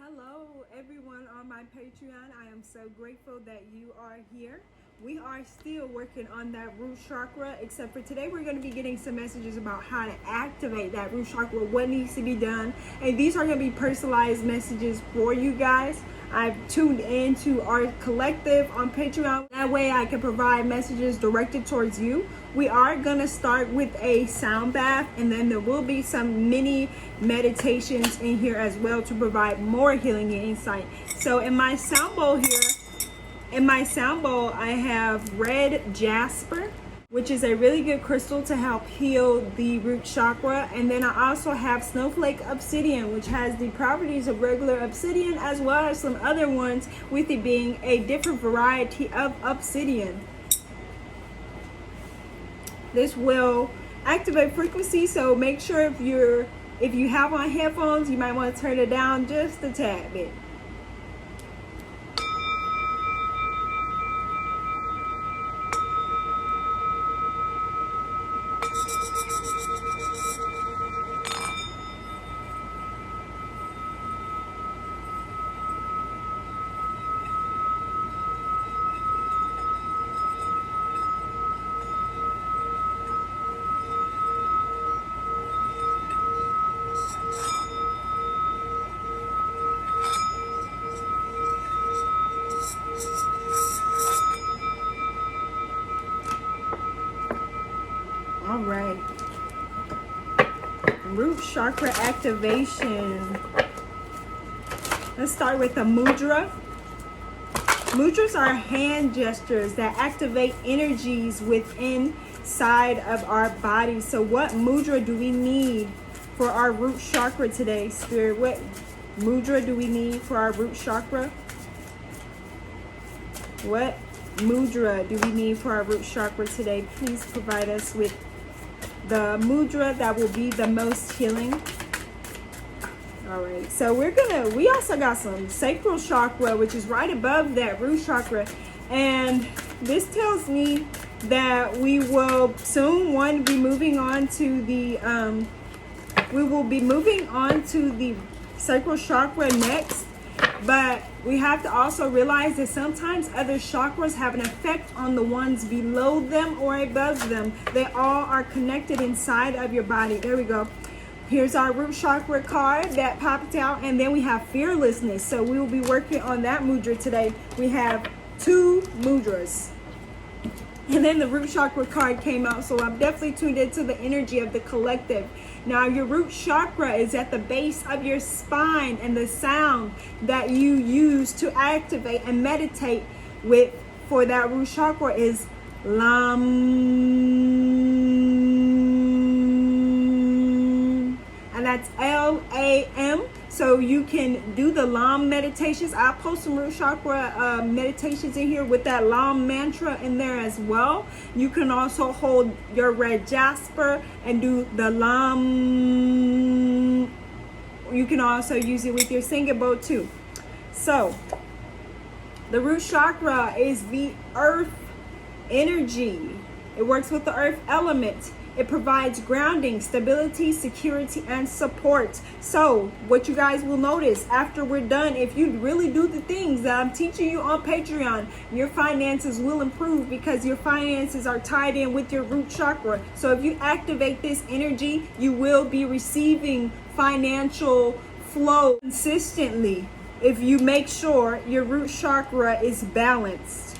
Hello, everyone on my Patreon. I am so grateful that you are here. We are still working on that root chakra, except for today we're going to be getting some messages about how to activate that root chakra, what needs to be done. And these are going to be personalized messages for you guys. I've tuned into our collective on Patreon. That way I can provide messages directed towards you. We are going to start with a sound bath, and then there will be some mini meditations in here as well to provide more healing and insight. So in my sound bowl here, I have red jasper, which is a really good crystal to help heal the root chakra. And then I also have snowflake obsidian, which has the properties of regular obsidian as well as some other ones, with it being a different variety of obsidian. This will activate frequency, so make sure if you have on headphones, you might want to turn it down just a tad bit. All right, root chakra activation. Let's start with the mudra. Mudras are hand gestures that activate energies within side of our body. So what mudra do we need for our root chakra today, Spirit? What mudra do we need for our root chakra? What mudra do we need for our root chakra today? Please provide us with the mudra that will be the most healing. All right, so we also got some sacral chakra, which is right above that root chakra, and this tells me that we will soon be moving on to the sacral chakra next. But we have to also realize that sometimes other chakras have an effect on the ones below them or above them. They all are connected inside of your body. There we go. Here's our root chakra card that popped out, and then we have fearlessness. So we will be working on that mudra today. We have 2 mudras. And then the root chakra card came out, so I'm definitely tuned into the energy of the collective. Now, your root chakra is at the base of your spine, and the sound that you use to activate and meditate with for that root chakra is Lam. And that's L-A-M. So you can do the Lam meditations. I'll post some root chakra meditations in here with that Lam mantra in there as well. You can also hold your red jasper and do the Lam. You can also use it with your singing bowl too. So the root chakra is the earth energy. It works with the earth element. It provides grounding, stability, security, and support. So what you guys will notice after we're done, if you really do the things that I'm teaching you on Patreon, your finances will improve because your finances are tied in with your root chakra. So if you activate this energy, you will be receiving financial flow consistently if you make sure your root chakra is balanced.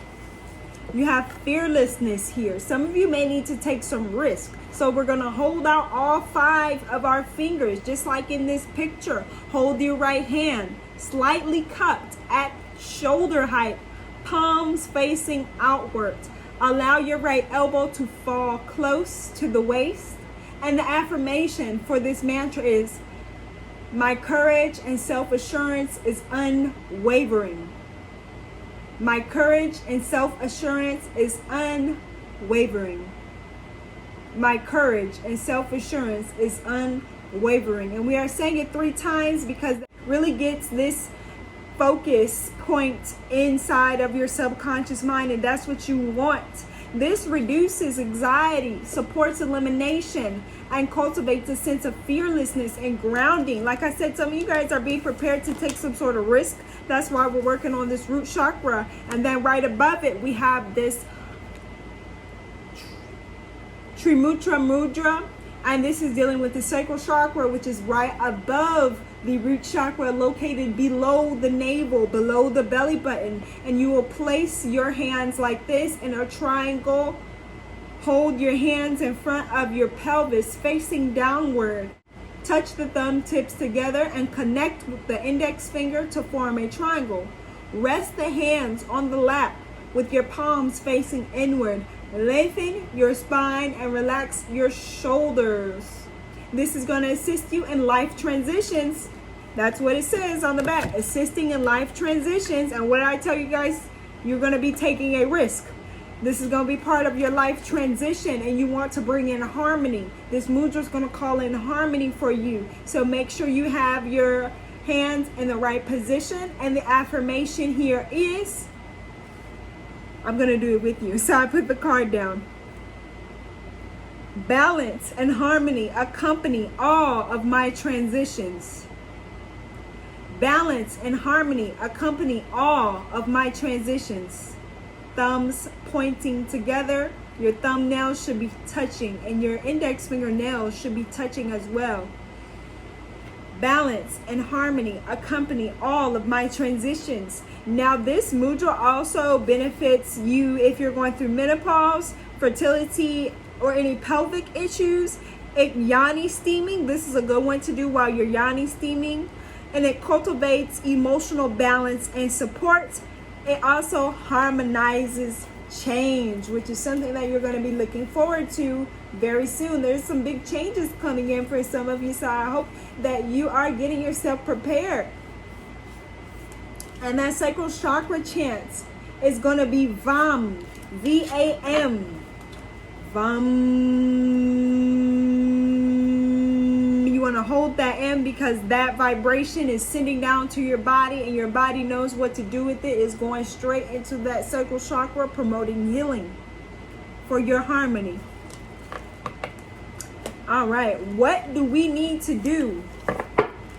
You have fearlessness here. Some of you may need to take some risk. So we're going to hold out all 5 of our fingers, just like in this picture. Hold your right hand slightly cupped at shoulder height, palms facing outward. Allow your right elbow to fall close to the waist. And the affirmation for this mantra is, my courage and self-assurance is unwavering. My courage and self-assurance is unwavering. My courage and self-assurance is unwavering. And we are saying it 3 times because it really gets this focus point inside of your subconscious mind, and that's what you want. This reduces anxiety, supports elimination, and cultivates a sense of fearlessness and grounding. Like I said, some of you guys are being prepared to take some sort of risk. That's why we're working on this root chakra. And then right above it, we have this Trimutra Mudra. And this is dealing with the sacral chakra, which is right above the root chakra, located below the navel, below the belly button. And you will place your hands like this in a triangle. Hold your hands in front of your pelvis, facing downward. Touch the thumb tips together and connect with the index finger to form a triangle. Rest the hands on the lap with your palms facing inward. Lengthen your spine and relax your shoulders. This is going to assist you in life transitions. That's what it says on the back. Assisting in life transitions. And what I tell you guys, you're going to be taking a risk. This is going to be part of your life transition, and you want to bring in harmony. This mudra is going to call in harmony for you. So make sure you have your hands in the right position. And the affirmation here is, I'm going to do it with you. So I put the card down. Balance and harmony accompany all of my transitions. Balance and harmony accompany all of my transitions. Thumbs pointing together. Your thumbnails should be touching, and your index fingernails should be touching as well. Balance and harmony accompany all of my transitions. Now, this mudra also benefits you if you're going through menopause, fertility, or any pelvic issues. Yoni steaming, this is a good one to do while you're yoni steaming. And it cultivates emotional balance and support. It also harmonizes change, which is something that you're going to be looking forward to very soon. There's some big changes coming in for some of you, so I hope that you are getting yourself prepared. And that sacral chakra chant is going to be VAM, V-A-M, VAM. You want to hold that M because that vibration is sending down to your body, and your body knows what to do with it. It's going straight into that sacral chakra, promoting healing for your harmony. All right, what do we need to do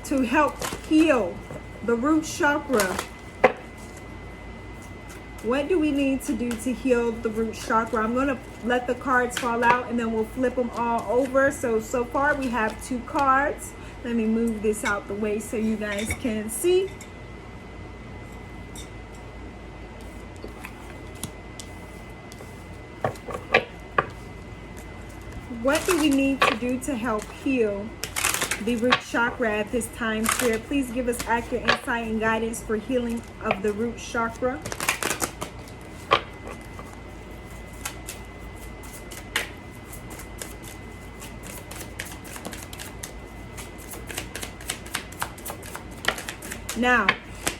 to help heal the root chakra? What do we need to do to heal the root chakra? I'm going to let the cards fall out, and then we'll flip them all over. So far we have 2 cards. Let me move this out the way so you guys can see. What do we need to do to help heal the root chakra at this time, Spirit? Please give us accurate insight and guidance for healing of the root chakra. Now,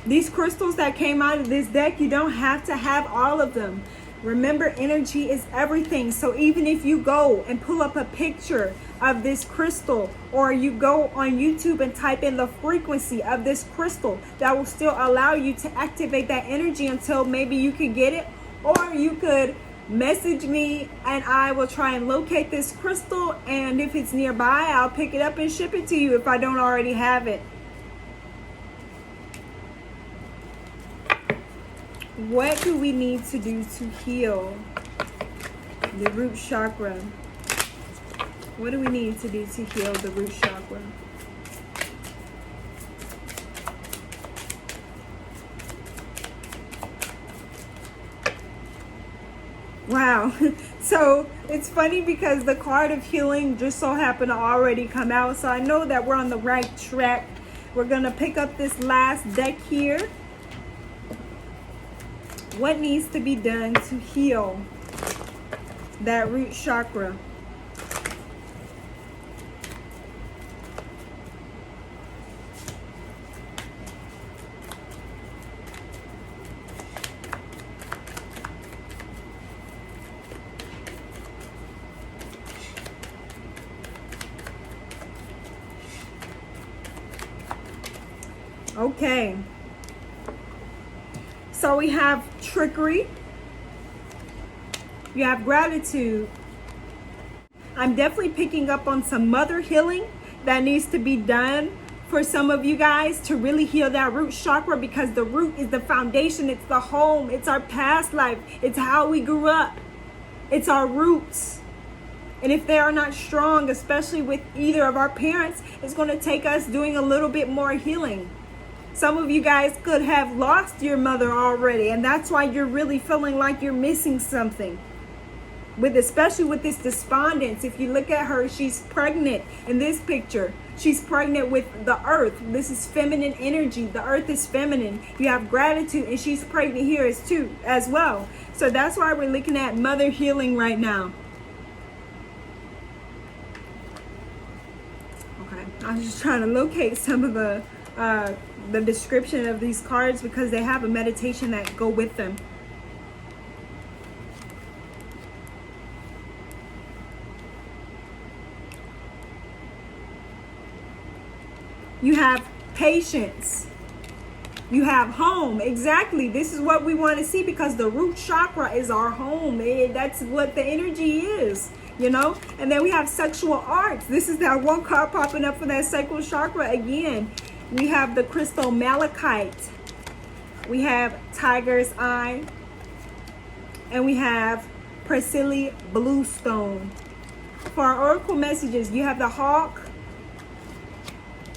these crystals that came out of this deck, you don't have to have all of them. Remember, energy is everything. So even if you go and pull up a picture of this crystal, or you go on YouTube and type in the frequency of this crystal, that will still allow you to activate that energy until maybe you can get it. Or you could message me and I will try and locate this crystal, and if it's nearby, I'll pick it up and ship it to you if I don't already have it. What do we need to do to heal the root chakra? What do we need to do to heal the root chakra? Wow. So it's funny because the card of healing just so happened to already come out. So I know that we're on the right track. We're going to pick up this last deck here. What needs to be done to heal that root chakra? Okay. So we have Trickery. You have gratitude. I'm definitely picking up on some mother healing that needs to be done for some of you guys to really heal that root chakra, because the root is the foundation. It's the home. It's our past life. It's how we grew up. It's our roots. And if they are not strong, especially with either of our parents, it's going to take us doing a little bit more healing. Some of you guys could have lost your mother already, and that's why you're really feeling like you're missing something. Especially with this despondence. If you look at her, she's pregnant in this picture. She's pregnant with the earth. This is feminine energy. The earth is feminine. You have gratitude, and she's pregnant here as well. So that's why we're looking at mother healing right now. Okay, I was just trying to locate some of the description of these cards, because they have a meditation that go with them. You have patience. You have home. Exactly. This is what we want to see, because the root chakra is our home. That's what the energy is, you know. And then we have sexual arts. This is that one card popping up for that sacral chakra again. We have the crystal malachite. We have tiger's eye. And we have Priscilla bluestone. For our oracle messages, you have the hawk.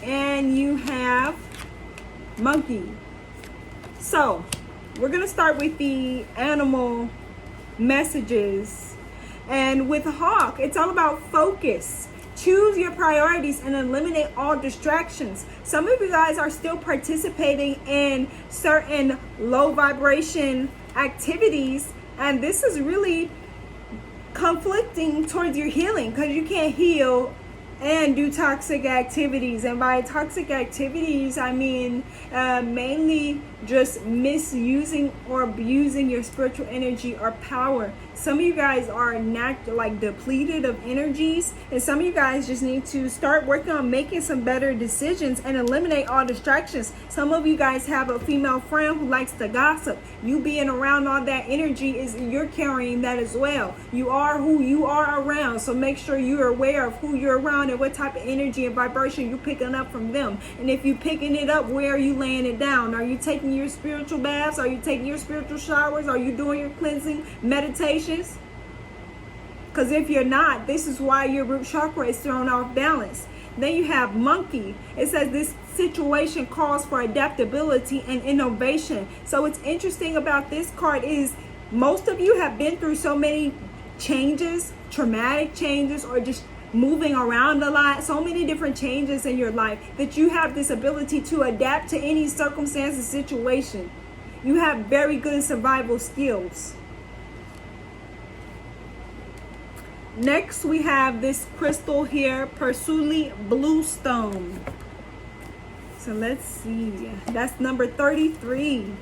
And you have monkey. So we're going to start with the animal messages. And with hawk, it's all about focus. Choose your priorities and eliminate all distractions. Some of you guys are still participating in certain low vibration activities, and this is really conflicting towards your healing, because you can't heal and do toxic activities. And by toxic activities, I mean mainly just misusing or abusing your spiritual energy or power. Some of you guys are depleted of energies, and some of you guys just need to start working on making some better decisions and eliminate all distractions. Some of you guys have a female friend who likes to gossip. You being around all that energy, you're carrying that as well. You are who you are around, so make sure you're aware of who you're around and what type of energy and vibration you're picking up from them. And if you're picking it up, where are you laying it down? Are you taking your spiritual baths? Are you taking your spiritual showers? Are you doing your cleansing meditations? Because if you're not, this is why your root chakra is thrown off balance. Then you have monkey. It says this situation calls for adaptability and innovation. So what's interesting about this card is most of you have been through so many changes, traumatic changes, or just moving around a lot, so many different changes in your life, that you have this ability to adapt to any circumstance and situation. You have very good survival skills. Next, we have this crystal here, Priscilla bluestone. So let's see. That's number 33.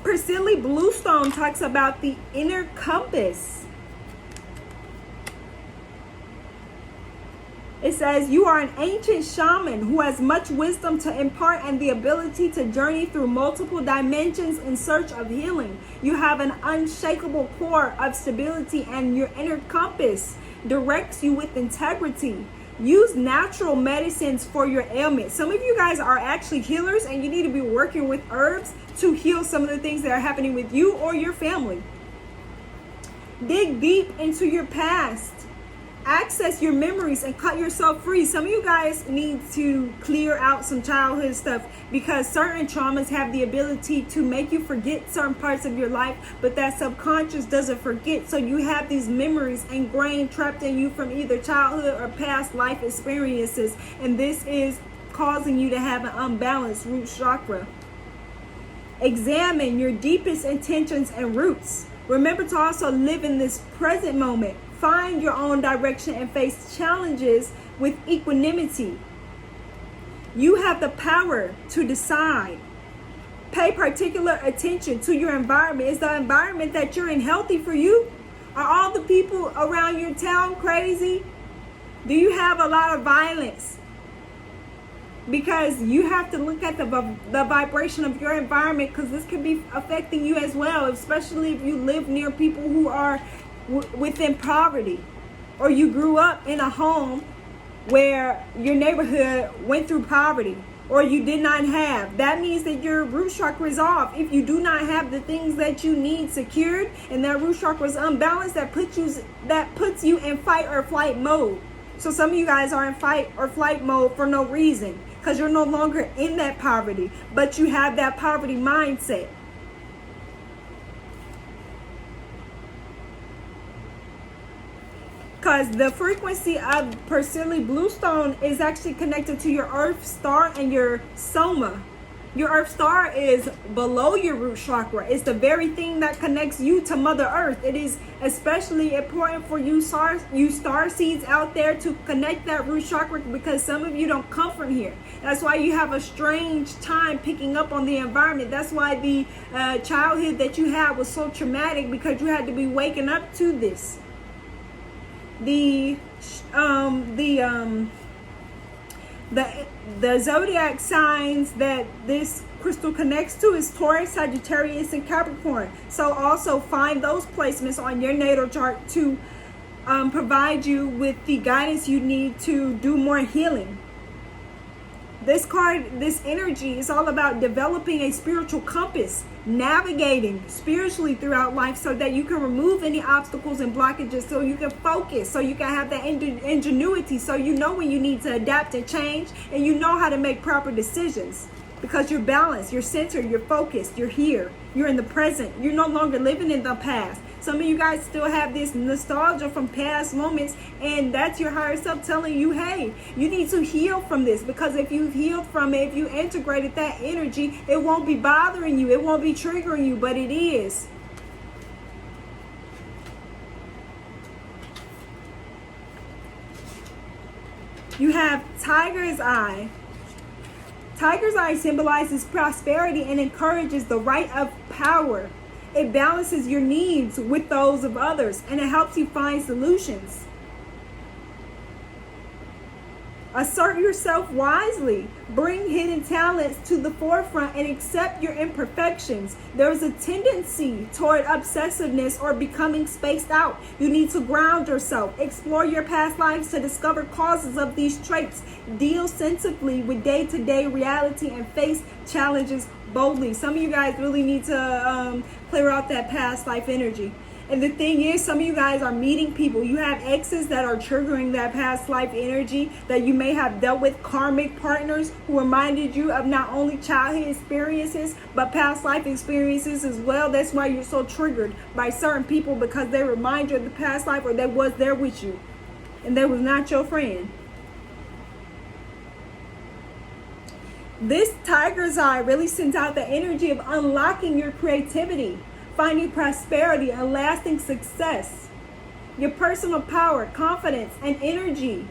Priscilla bluestone talks about the inner compass. It says, you are an ancient shaman who has much wisdom to impart and the ability to journey through multiple dimensions in search of healing. You have an unshakable core of stability, and your inner compass directs you with integrity. Use natural medicines for your ailments. Some of you guys are actually healers, and you need to be working with herbs to heal some of the things that are happening with you or your family. Dig deep into your past. Access your memories and cut yourself free. Some of you guys need to clear out some childhood stuff, because certain traumas have the ability to make you forget certain parts of your life, but that subconscious doesn't forget. So you have these memories ingrained, trapped in you from either childhood or past life experiences, and this is causing you to have an unbalanced root chakra. Examine your deepest intentions and roots. Remember to also live in this present moment. Find your own direction and face challenges with equanimity. You have the power to decide. Pay particular attention to your environment. Is the environment that you're in healthy for you? Are all the people around your town crazy? Do you have a lot of violence? because you have to look at the vibration of your environment, because this could be affecting you as well, especially if you live near people who are within poverty, or you grew up in a home where your neighborhood went through poverty, or you did not have. That means that your root chakra is off. If you do not have the things that you need secured, and that root chakra is unbalanced, that puts you in fight or flight mode. So some of you guys are in fight or flight mode for no reason, because you're no longer in that poverty, but you have that poverty mindset. Because the frequency of Persili Bluestone is actually connected to your Earth star and your Soma. Your Earth star is below your root chakra. It's the very thing that connects you to Mother Earth. It is especially important for you star seeds out there to connect that root chakra, because some of you don't come from here. That's why you have a strange time picking up on the environment. That's why the childhood that you had was so traumatic, because you had to be waking up to this. The zodiac signs that this crystal connects to is Taurus, Sagittarius, and Capricorn. So also find those placements on your natal chart to provide you with the guidance you need to do more healing. This card, this energy is all about developing a spiritual compass, navigating spiritually throughout life, so that you can remove any obstacles and blockages, so you can focus, so you can have that ingenuity, so you know when you need to adapt and change, and you know how to make proper decisions, because you're balanced, you're centered, you're focused, you're here, you're in the present, you're no longer living in the past. Some of you guys still have this nostalgia from past moments, and that's your higher self telling you, hey, you need to heal from this, because if you've healed from it, if you integrated that energy, it won't be bothering you, it won't be triggering you, but it is. You have Tiger's Eye. Tiger's Eye symbolizes prosperity and encourages the right of power. It balances your needs with those of others, and it helps you find solutions. Assert yourself wisely. Bring hidden talents to the forefront and accept your imperfections. There's a tendency toward obsessiveness or becoming spaced out. You need to ground yourself. Explore your past lives to discover causes of these traits. Deal sensibly with day-to-day reality and face challenges boldly. Some of you guys really need to clear out that past life energy. And the thing is, some of you guys are meeting people. You have exes that are triggering that past life energy, that you may have dealt with karmic partners who reminded you of not only childhood experiences, but past life experiences as well. That's why you're so triggered by certain people, because they remind you of the past life, or they was there with you and they was not your friend. This Tiger's Eye really sends out the energy of unlocking your creativity, finding prosperity and lasting success. Your personal power, confidence, and energy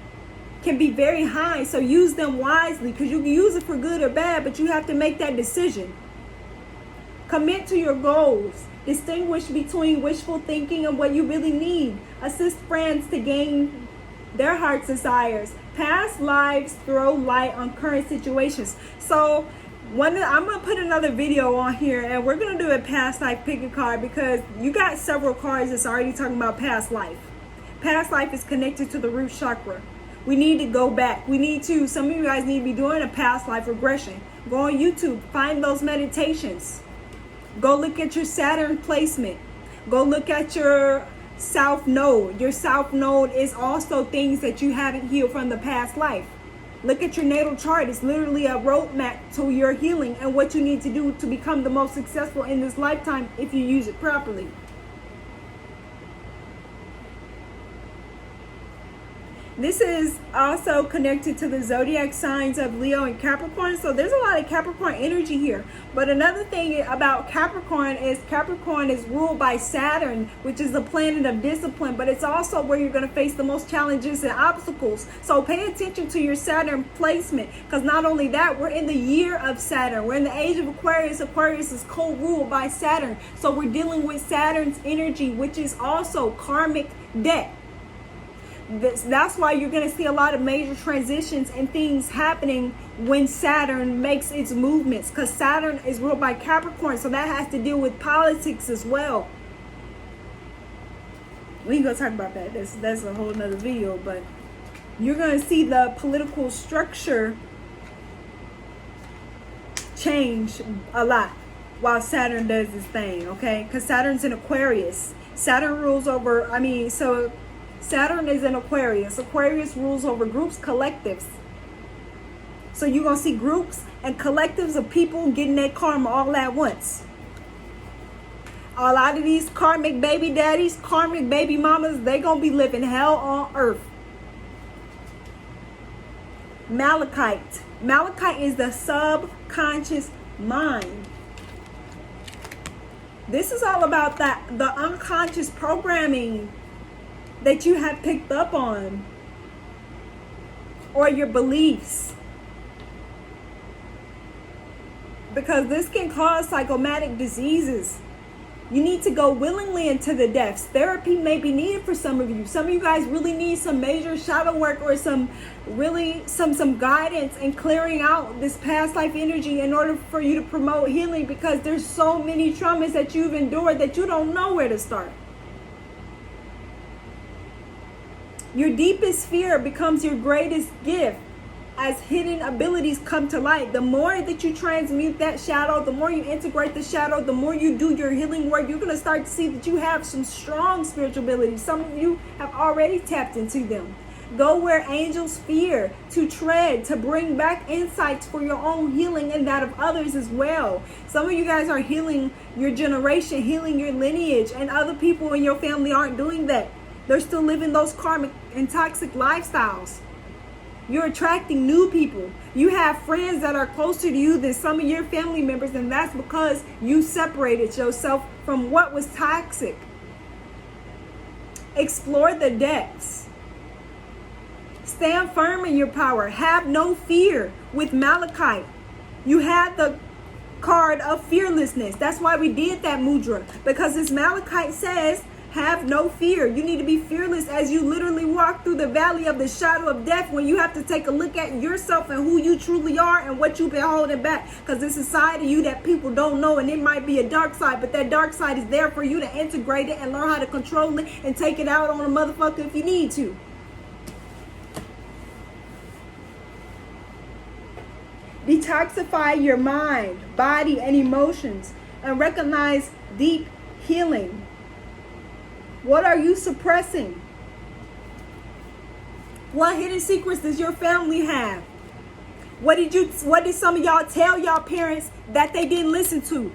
can be very high, so use them wisely, because you can use it for good or bad, but you have to make that decision. Commit to your goals. Distinguish between wishful thinking and what you really need. Assist friends to gain their heart's desires. Past lives throw light on current situations. So I'm going to put another video on here, and we're going to do a past life pick a card, because you got several cards that's already talking about past life. Past life is connected to the root chakra. We need to go back. Some of you guys need to be doing a past life regression. Go on YouTube, find those meditations. Go look at your Saturn placement. Go look at your South Node. Your South Node is also things that you haven't healed from the past life. Look at your natal chart. It's literally a roadmap to your healing and what you need to do to become the most successful in this lifetime if you use it properly. This is also connected to the zodiac signs of Leo and Capricorn. So there's a lot of Capricorn energy here. But another thing about Capricorn is ruled by Saturn, which is the planet of discipline. But it's also where you're going to face the most challenges and obstacles. So pay attention to your Saturn placement. Because not only that, we're in the year of Saturn. We're in the age of Aquarius. Aquarius is co-ruled by Saturn. So we're dealing with Saturn's energy, which is also karmic debt. That's why you're going to see a lot of major transitions and things happening when Saturn makes its movements, because Saturn is ruled by Capricorn, so that has to deal with politics as well. We can go talk about that. That's a whole nother video, but you're going to see the political structure change a lot while Saturn does this thing, okay? Because Saturn's in Aquarius. Saturn rules over, so Saturn is in Aquarius. Aquarius rules over groups, collectives. So you're going to see groups and collectives of people getting their karma all at once. A lot of these karmic baby daddies, karmic baby mamas, they going to be living hell on earth. Malachite. Malachite is the subconscious mind. This is all about the unconscious programming that you have picked up on, or your beliefs. Because this can cause psychosomatic diseases. You need to go willingly into the depths. Therapy may be needed for some of you. Some of you guys really need some major shadow work, or some guidance in clearing out this past life energy in order for you to promote healing, because there's so many traumas that you've endured that you don't know where to start. Your deepest fear becomes your greatest gift as hidden abilities come to light. The more that you transmute that shadow, the more you integrate the shadow, the more you do your healing work, you're going to start to see that you have some strong spiritual abilities. Some of you have already tapped into them. Go where angels fear, to tread, to bring back insights for your own healing and that of others as well. Some of you guys are healing your generation, healing your lineage, and other people in your family aren't doing that. They're still living those karmic and toxic lifestyles. You're attracting new people. You have friends that are closer to you than some of your family members, and that's because you separated yourself from what was toxic. Explore the depths. Stand firm in your power. Have no fear. With Malachite, you have the card of fearlessness. That's why we did that mudra, because this Malachite says, have no fear. You need to be fearless as you literally walk through the valley of the shadow of death, when you have to take a look at yourself and who you truly are and what you've been holding back. Because there's a side of you that people don't know, and it might be a dark side, but that dark side is there for you to integrate it and learn how to control it and take it out on a motherfucker if you need to. Detoxify your mind, body, and emotions, and recognize deep healing. What are you suppressing? What hidden secrets does your family have? What did some of y'all tell y'all parents that they didn't listen to?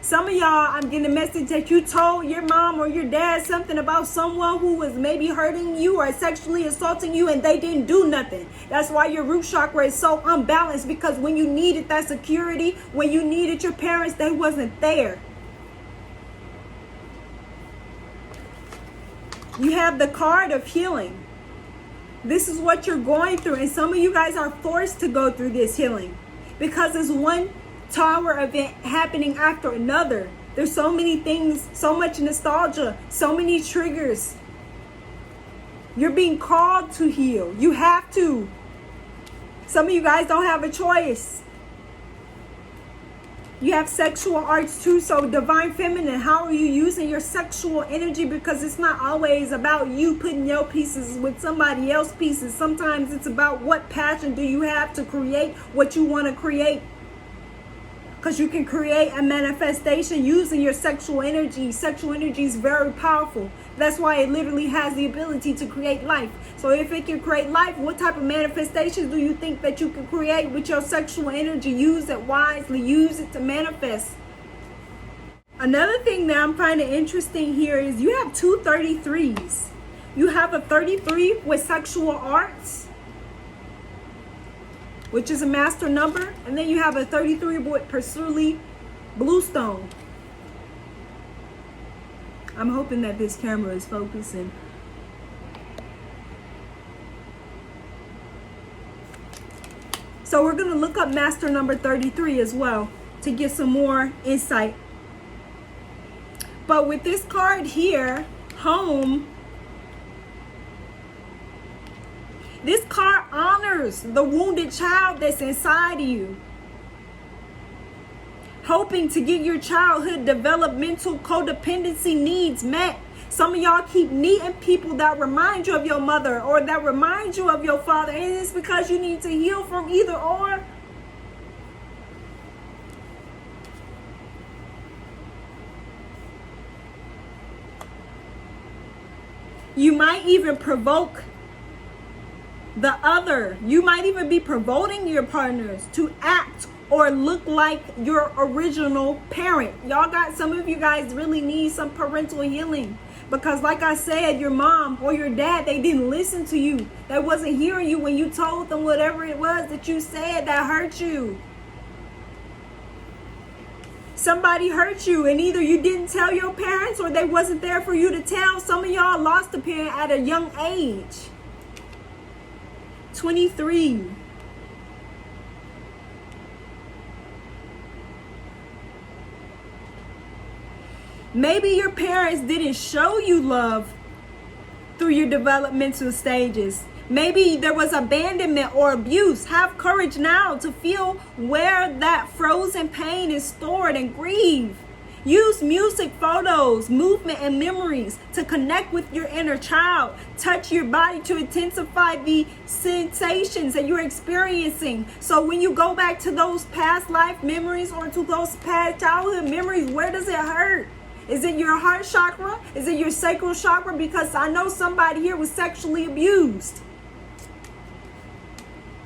Some of y'all, I'm getting a message that you told your mom or your dad something about someone who was maybe hurting you or sexually assaulting you, and they didn't do nothing. That's why your root chakra is so unbalanced, because when you needed that security, when you needed your parents, they wasn't there. You have the card of healing. This is what you're going through. And some of you guys are forced to go through this healing, because there's one tower event happening after another. There's so many things, so much nostalgia, so many triggers. You're being called to heal. You have to. Some of you guys don't have a choice. You have sexual arts too, so divine feminine, how are you using your sexual energy? Because it's not always about you putting your pieces with somebody else's pieces. Sometimes it's about what passion do you have to create what you want to create. Because you can create a manifestation using your sexual energy. Sexual energy is very powerful. That's why it literally has the ability to create life. So if it can create life, what type of manifestations do you think that you can create with your sexual energy? Use it wisely. Use it to manifest. Another thing that I'm finding interesting here is you have two 33s. You have a 33 with sexual arts, which is a master number. And then you have a 33 with Persuli Bluestone. I'm hoping that this camera is focusing. So we're going to look up master number 33 as well to get some more insight. But with this card here, home, honors the wounded child that's inside of you. Hoping to get your childhood developmental codependency needs met. Some of y'all keep needing people that remind you of your mother or that remind you of your father. And it's because you need to heal from either or. You might even provoke the other. You might even be provoking your partners to act or look like your original parent. Y'all got, some of you guys really need some parental healing. Because like I said, your mom or your dad, they didn't listen to you. They wasn't hearing you when you told them whatever it was that you said that hurt you. Somebody hurt you and either you didn't tell your parents or they wasn't there for you to tell. Some of y'all lost a parent at a young age. 23. Maybe your parents didn't show you love through your developmental stages. Maybe there was abandonment or abuse. Have courage now to feel where that frozen pain is stored and grieve. Use music, photos, movement, and memories to connect with your inner child. Touch your body to intensify the sensations that you're experiencing. So when you go back to those past life memories or to those past childhood memories, where does it hurt? Is it your heart chakra? Is it your sacral chakra? Because I know somebody here was sexually abused.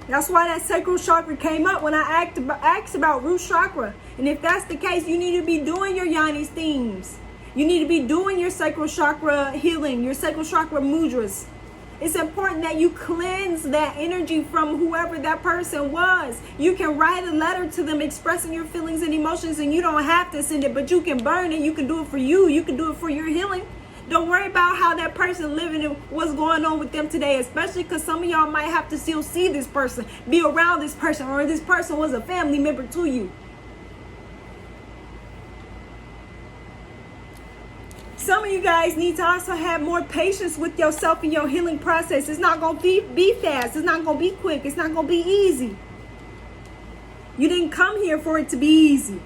That's why that sacral chakra came up when I asked about root chakra. And if that's the case, you need to be doing your yoni themes. You need to be doing your sacral chakra healing, your sacral chakra mudras. It's important that you cleanse that energy from whoever that person was. You can write a letter to them expressing your feelings and emotions, and you don't have to send it, but you can burn it. You can do it for you. You can do it for your healing. Don't worry about how that person living and what's going on with them today, especially because some of y'all might have to still see this person, be around this person, or this person was a family member to you. Some of you guys need to also have more patience with yourself in your healing process. It's not going to be fast. It's not going to be quick. It's not going to be easy. You didn't come here for it to be easy.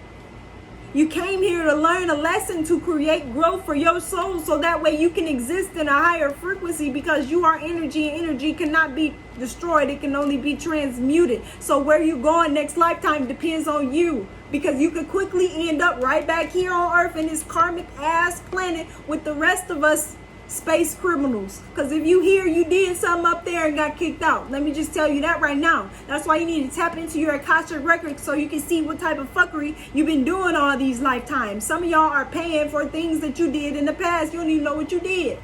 You came here to learn a lesson to create growth for your soul so that way you can exist in a higher frequency, because you are energy and energy cannot be destroyed. It can only be transmuted. So where you going next lifetime depends on you, because you could quickly end up right back here on Earth in this karmic ass planet with the rest of us space criminals. Because if you here, you did something up there and got kicked out. Let me just tell you that right now. That's why you need to tap into your Akashic records so you can see what type of fuckery you've been doing all these lifetimes. Some of y'all are paying for things that you did in the past. You don't even know what you did.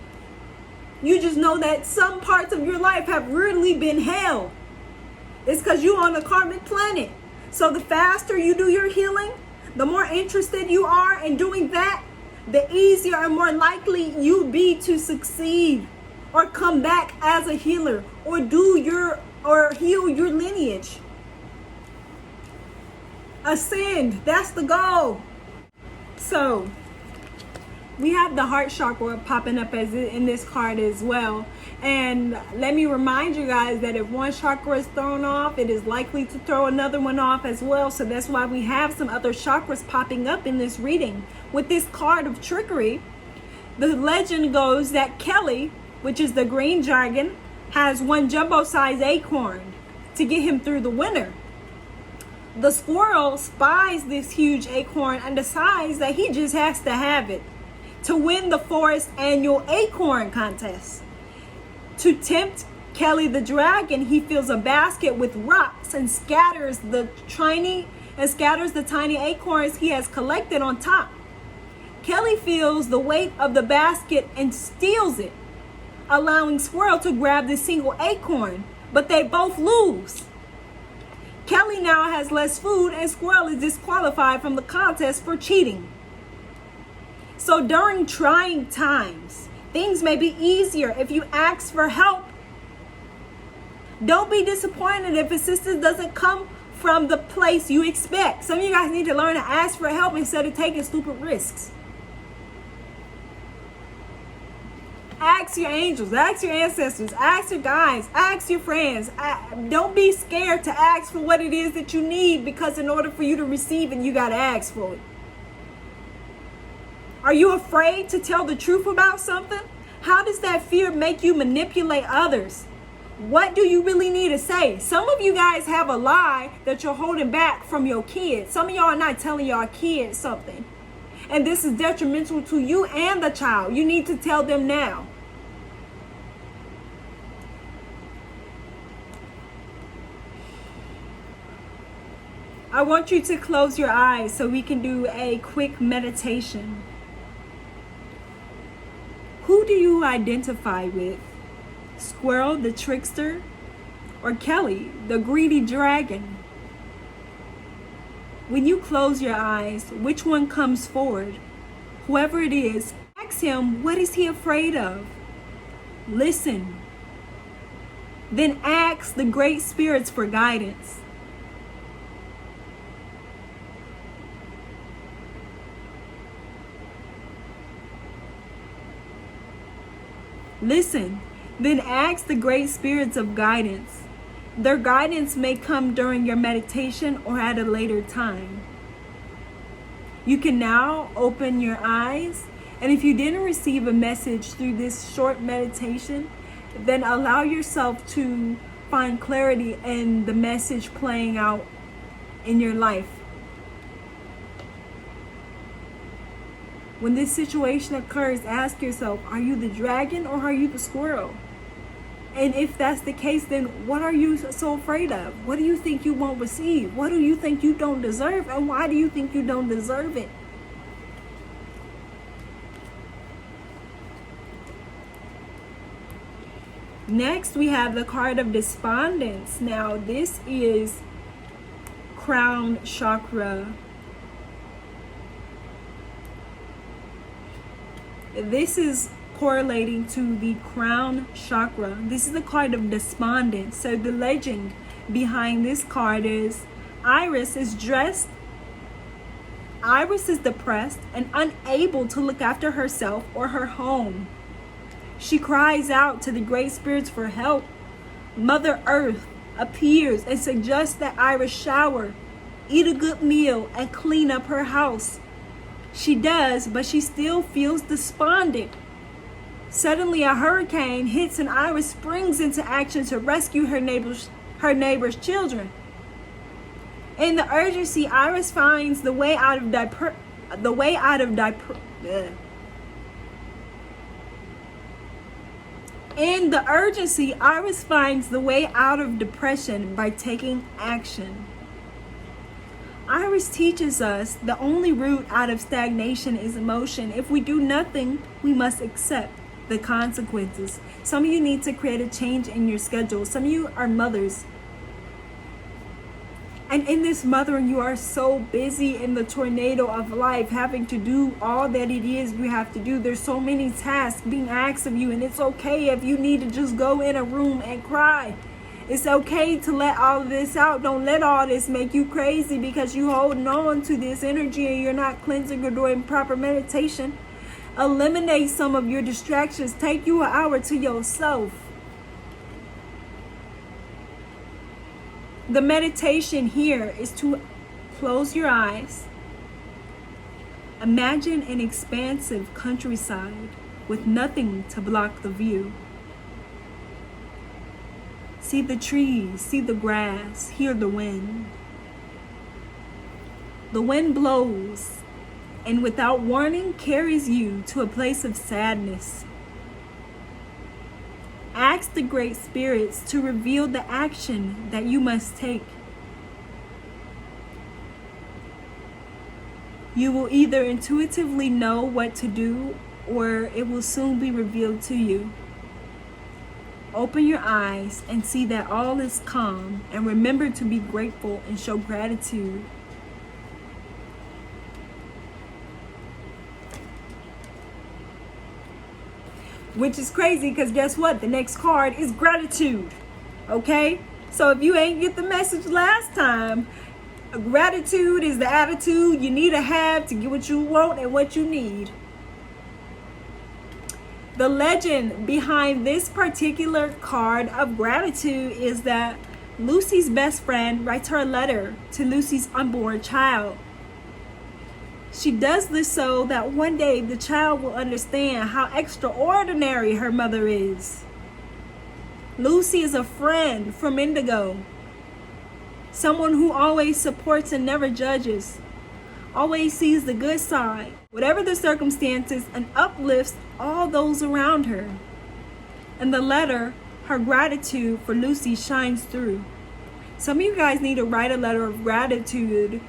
You just know that some parts of your life have really been hell. It's because you're on a karmic planet. So the faster you do your healing, the more interested you are in doing that, the easier and more likely you be to succeed or come back as a healer or heal your lineage. Ascend, that's the goal. So we have the heart chakra popping up as in this card as well. And let me remind you guys that if one chakra is thrown off, it is likely to throw another one off as well. So that's why we have some other chakras popping up in this reading. With this card of trickery, the legend goes that Kelly, which is the green dragon, has one jumbo-sized acorn to get him through the winter. The squirrel spies this huge acorn and decides that he just has to have it to win the forest annual acorn contest. To tempt Kelly the dragon, he fills a basket with rocks and scatters the tiny acorns he has collected on top. Kelly feels the weight of the basket and steals it, allowing Squirrel to grab the single acorn, but they both lose. Kelly now has less food and Squirrel is disqualified from the contest for cheating. So during trying times, things may be easier if you ask for help. Don't be disappointed if assistance doesn't come from the place you expect. Some of you guys need to learn to ask for help instead of taking stupid risks. Ask Ask your angels, ask your ancestors, ask your guides, ask your friends. Don't be scared to ask for what it is that you need, because in order for you to receive it, you got to ask for it. Are you afraid to tell the truth about something? How does that fear make you manipulate others? What do you really need to say? Some of you guys have a lie that you're holding back from your kids. Some of y'all are not telling your kids something. And this is detrimental to you and the child. You need to tell them now. I want you to close your eyes so we can do a quick meditation. Who do you identify with? Squirrel, the trickster, or Kelly, the greedy dragon? When you close your eyes, which one comes forward? Whoever it is, ask him, what is he afraid of? Listen. Then ask the great spirits for guidance. Listen. Then ask the great spirits of guidance. Their guidance may come during your meditation or at a later time. You can now open your eyes, and if you didn't receive a message through this short meditation, then allow yourself to find clarity in the message playing out in your life. When this situation occurs, ask yourself, are you the dragon or are you the squirrel? And if that's the case, then what are you so afraid of? What do you think you won't receive? What do you think you don't deserve? And why do you think you don't deserve it? Next, we have the card of Despondence. Now, this is crown chakra. This is correlating to the crown chakra. This is the card of Despondence. So the legend behind this card is Iris is depressed and unable to look after herself or her home. She cries out to the great spirits for help. Mother Earth appears and suggests that Iris shower, eat a good meal, and clean up her house. She does, but she still feels despondent. Suddenly, a hurricane hits and Iris springs into action to rescue her neighbor's children. In the urgency, Iris finds the way out of depression by taking action. Iris teaches us the only route out of stagnation is emotion. If we do nothing, we must accept the consequences. Some of you need to create a change in your schedule. Some of you are mothers. And in this mothering, you are so busy in the tornado of life, having to do all that it is you have to do. There's so many tasks being asked of you, and it's okay if you need to just go in a room and cry. It's okay to let all of this out. Don't let all this make you crazy because you're holding on to this energy and you're not cleansing or doing proper meditation. Eliminate some of your distractions. Take you an hour to yourself. The meditation here is to close your eyes. Imagine an expansive countryside with nothing to block the view. See the trees, see the grass, hear the wind. The wind blows and without warning carries you to a place of sadness. Ask the great spirits to reveal the action that you must take. You will either intuitively know what to do or it will soon be revealed to you. Open your eyes and see that all is calm, and remember to be grateful and show gratitude. Which is crazy because guess what? The next card is gratitude. Okay? So if you ain't get the message last time, gratitude is the attitude you need to have to get what you want and what you need. The legend behind this particular card of gratitude is that Lucy's best friend writes her a letter to Lucy's unborn child. She does this so that one day the child will understand how extraordinary her mother is. Lucy is a friend from Indigo, someone who always supports and never judges, always sees the good side, whatever the circumstances, and uplifts all those around her. In the letter, her gratitude for Lucy shines through. Some of you guys need to write a letter of gratitude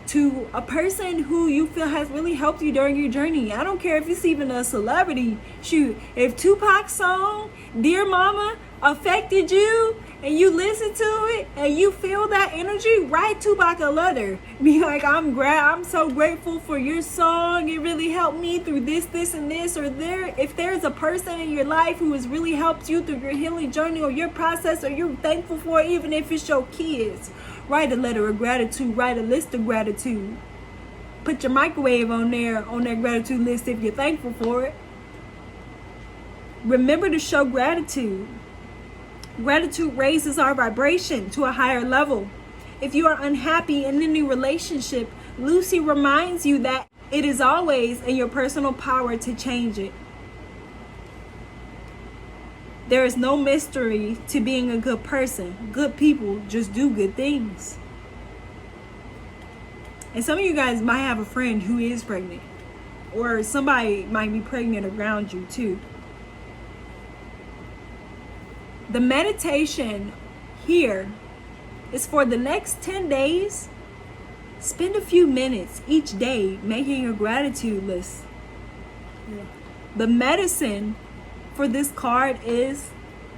to a person who you feel has really helped you during your journey. I don't care if it's even a celebrity. Shoot, if Tupac's song, Dear Mama, affected you and you listen to it and you feel that energy, write Tupac a letter. Be like, I'm so grateful for your song. It really helped me through this, and this. Or if there's a person in your life who has really helped you through your healing journey or your process, or you're thankful for, even if it's your kids, write a letter of gratitude. Write a list of gratitude. Put your microwave on that gratitude list if you're thankful for it. Remember to show gratitude. Gratitude raises our vibration to a higher level. If you are unhappy in any relationship, Lucy reminds you that it is always in your personal power to change it. There is no mystery to being a good person. Good people just do good things. And some of you guys might have a friend who is pregnant, or somebody might be pregnant around you too. The meditation here is for the next 10 days. Spend a few minutes each day making a gratitude list. The medicine for this card is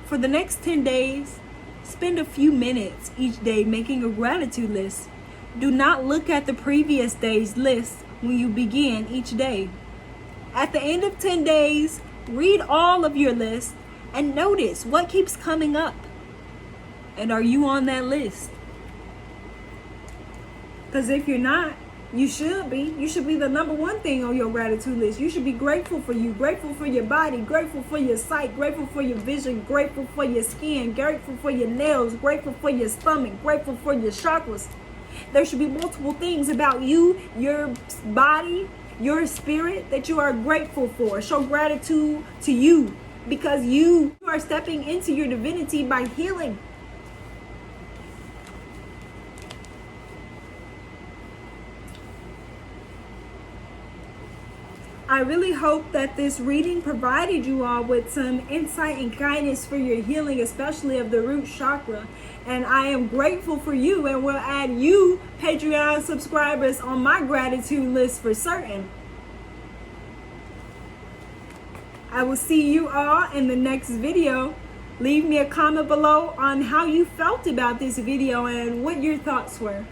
for the next 10 days, spend a few minutes each day making a gratitude list. Do not look at the previous day's list when you begin each day. At the end of 10 days, read all of your list and notice what keeps coming up. And are you on that list? Because if you're not, you should be. You should be the number one thing on your gratitude list. You should be grateful for you, grateful for your body, grateful for your sight, grateful for your vision, grateful for your skin, grateful for your nails, grateful for your stomach, grateful for your chakras. There should be multiple things about you, your body, your spirit that you are grateful for. Show gratitude to you, because you are stepping into your divinity by healing. I really hope that this reading provided you all with some insight and guidance for your healing, especially of the root chakra. And I am grateful for you, and will add you Patreon subscribers on my gratitude list for certain. I will see you all in the next video. Leave me a comment below on how you felt about this video and what your thoughts were.